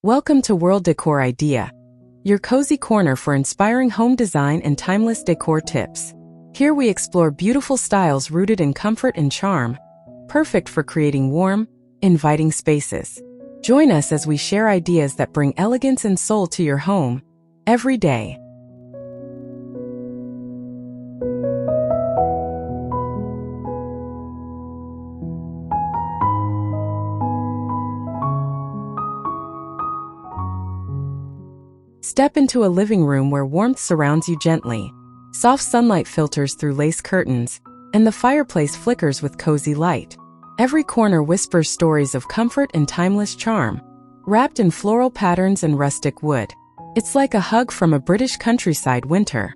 Welcome to World Decor Idea, your cozy corner for inspiring home design and timeless decor tips. Here we explore beautiful styles rooted in comfort and charm, perfect for creating warm, inviting spaces. Join us as we share ideas that bring elegance and soul to your home every day. Step into a living room where warmth surrounds you gently. Soft sunlight filters through lace curtains, and the fireplace flickers with cozy light. Every corner whispers stories of comfort and timeless charm, wrapped in floral patterns and rustic wood. It's like a hug from a British countryside winter.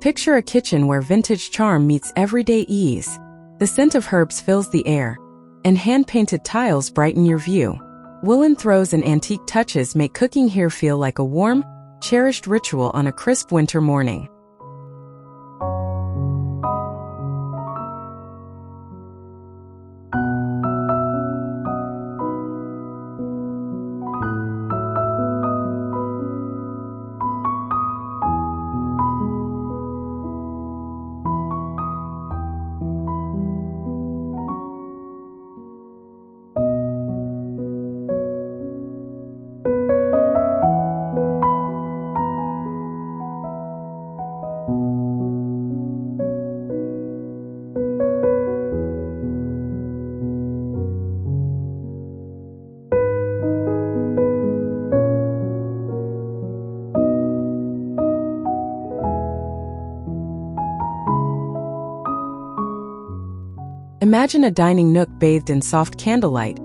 Picture a kitchen where vintage charm meets everyday ease. The scent of herbs fills the air, and hand-painted tiles brighten your view. Woolen throws and antique touches make cooking here feel like a warm, cherished ritual on a crisp winter morning. Imagine a dining nook bathed in soft candlelight,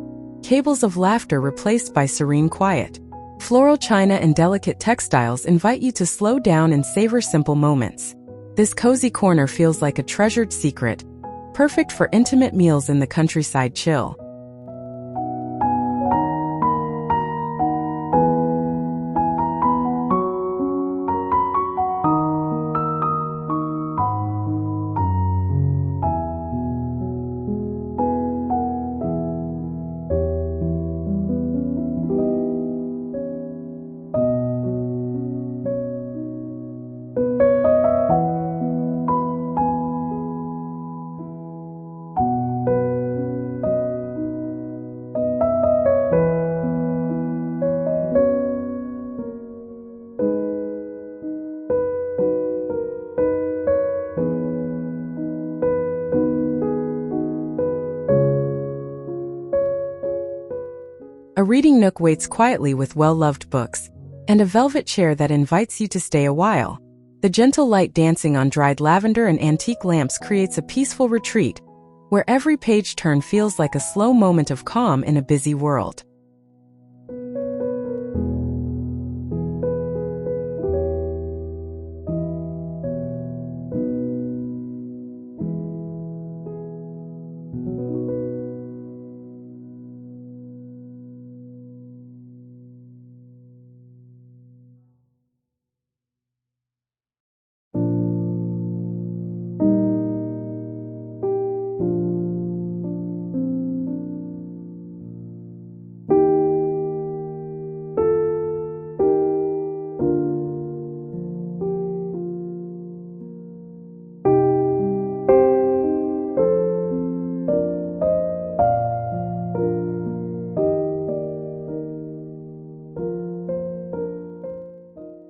cables of laughter replaced by serene quiet. Floral china and delicate textiles invite you to slow down and savor simple moments. This cozy corner feels like a treasured secret, perfect for intimate meals in the countryside chill. A reading nook waits quietly with well-loved books, and a velvet chair that invites you to stay a while. The gentle light dancing on dried lavender and antique lamps creates a peaceful retreat, where every page turn feels like a slow moment of calm in a busy world.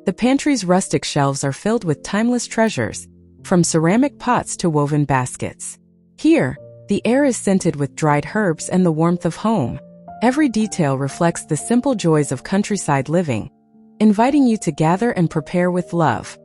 The pantry's rustic shelves are filled with timeless treasures, from ceramic pots to woven baskets. Here, the air is scented with dried herbs and the warmth of home. Every detail reflects the simple joys of countryside living, inviting you to gather and prepare with love.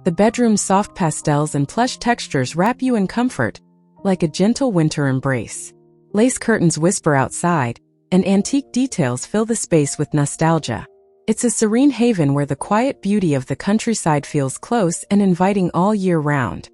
The bedroom's soft pastels and plush textures wrap you in comfort, like a gentle winter embrace. Lace curtains whisper outside, and antique details fill the space with nostalgia. It's a serene haven where the quiet beauty of the countryside feels close and inviting all year round.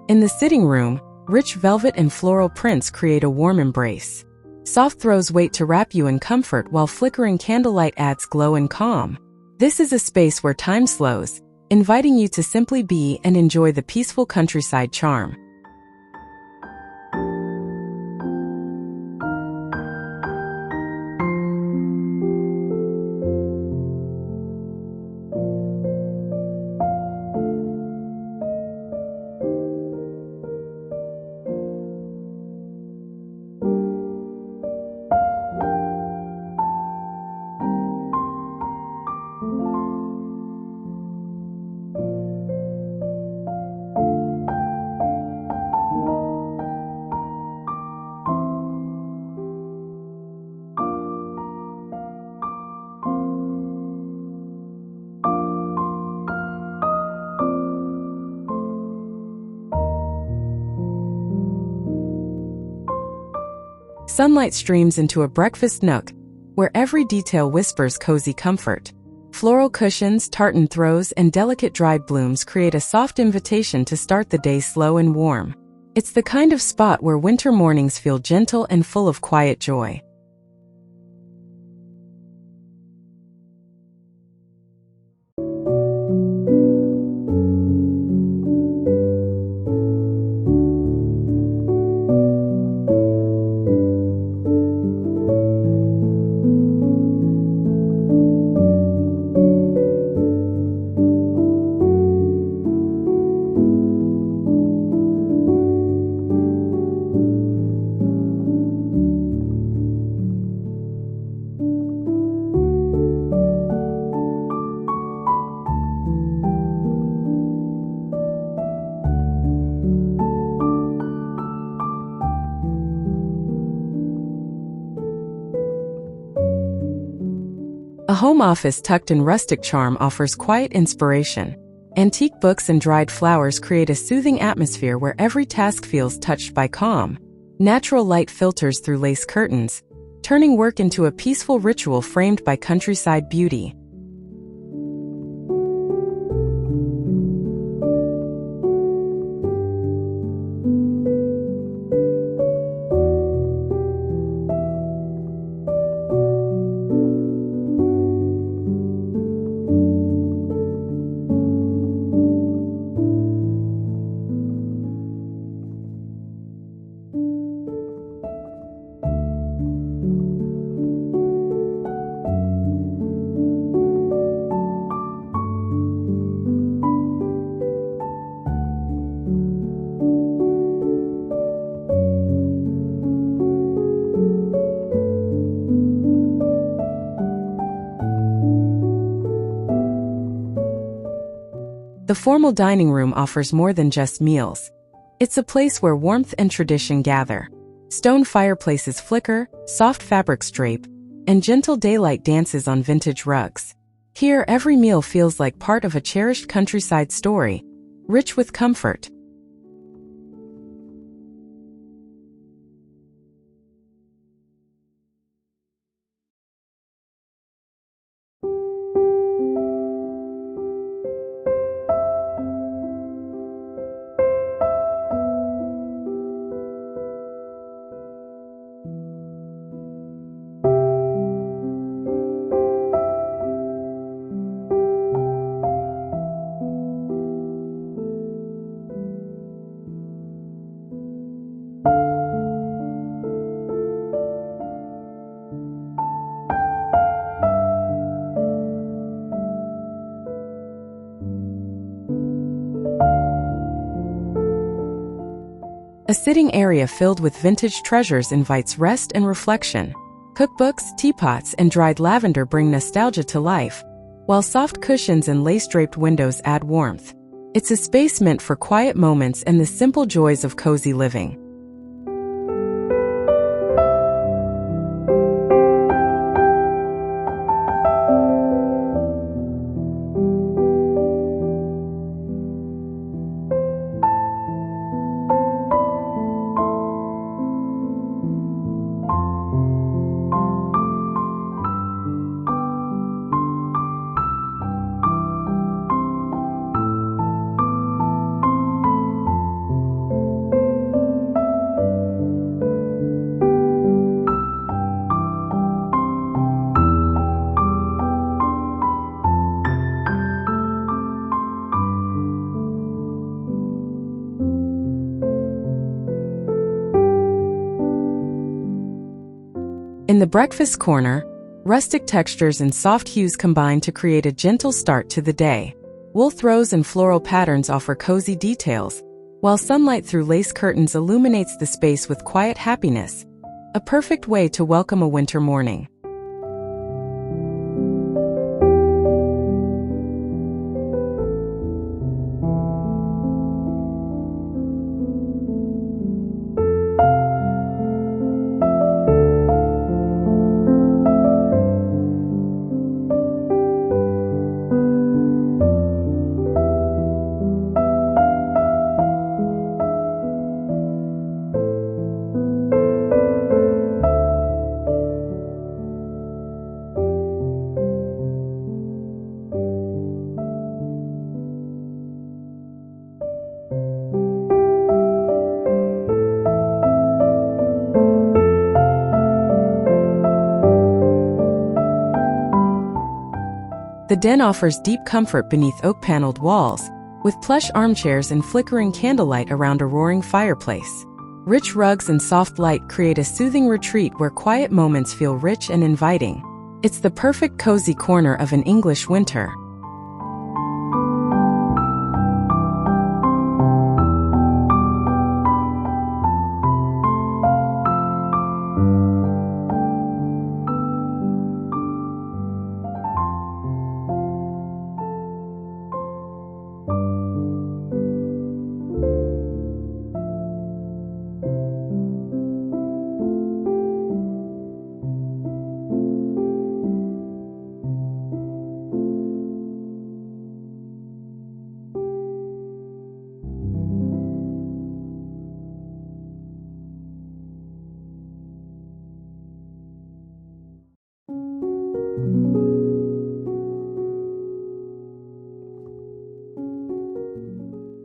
In the sitting room, rich velvet and floral prints create a warm embrace. Soft throws wait to wrap you in comfort while flickering candlelight adds glow and calm. This is a space where time slows, inviting you to simply be and enjoy the peaceful countryside charm. Sunlight streams into a breakfast nook, where every detail whispers cozy comfort. Floral cushions, tartan throws, and delicate dried blooms create a soft invitation to start the day slow and warm. It's the kind of spot where winter mornings feel gentle and full of quiet joy. A home office tucked in rustic charm offers quiet inspiration. Antique books and dried flowers create a soothing atmosphere where every task feels touched by calm. Natural light filters through lace curtains, turning work into a peaceful ritual framed by countryside beauty. The formal dining room offers more than just meals. It's a place where warmth and tradition gather. Stone fireplaces flicker, soft fabrics drape, and gentle daylight dances on vintage rugs. Here, every meal feels like part of a cherished countryside story, rich with comfort. A sitting area filled with vintage treasures invites rest and reflection. Cookbooks, teapots, and dried lavender bring nostalgia to life, while soft cushions and lace-draped windows add warmth. It's a space meant for quiet moments and the simple joys of cozy living. In the breakfast corner, rustic textures and soft hues combine to create a gentle start to the day. Wool throws and floral patterns offer cozy details, while sunlight through lace curtains illuminates the space with quiet happiness, a perfect way to welcome a winter morning. The den offers deep comfort beneath oak-paneled walls, with plush armchairs and flickering candlelight around a roaring fireplace. Rich rugs and soft light create a soothing retreat where quiet moments feel rich and inviting. It's the perfect cozy corner of an English winter.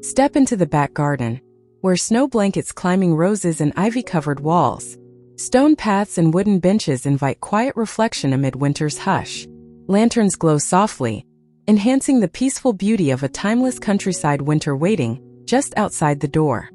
Step into the back garden, where snow blankets climbing roses and ivy-covered walls. Stone paths and wooden benches invite quiet reflection amid winter's hush. Lanterns glow softly, enhancing the peaceful beauty of a timeless countryside winter waiting just outside the door.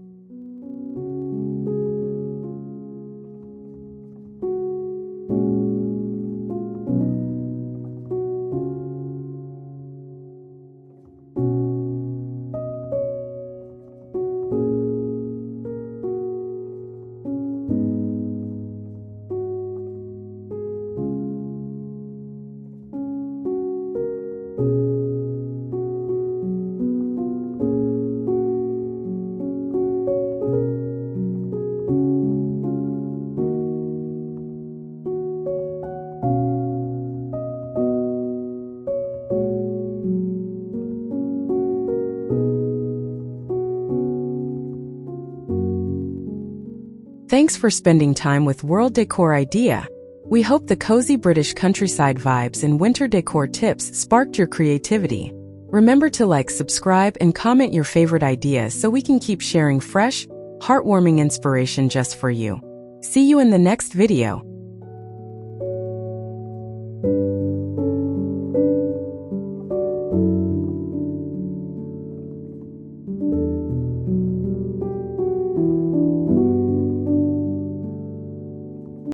Thanks for spending time with World Decor Idea. We hope the cozy British countryside vibes and winter decor tips sparked your creativity. Remember to like, subscribe, and comment your favorite ideas so we can keep sharing fresh, heartwarming inspiration just for you. See you in the next video.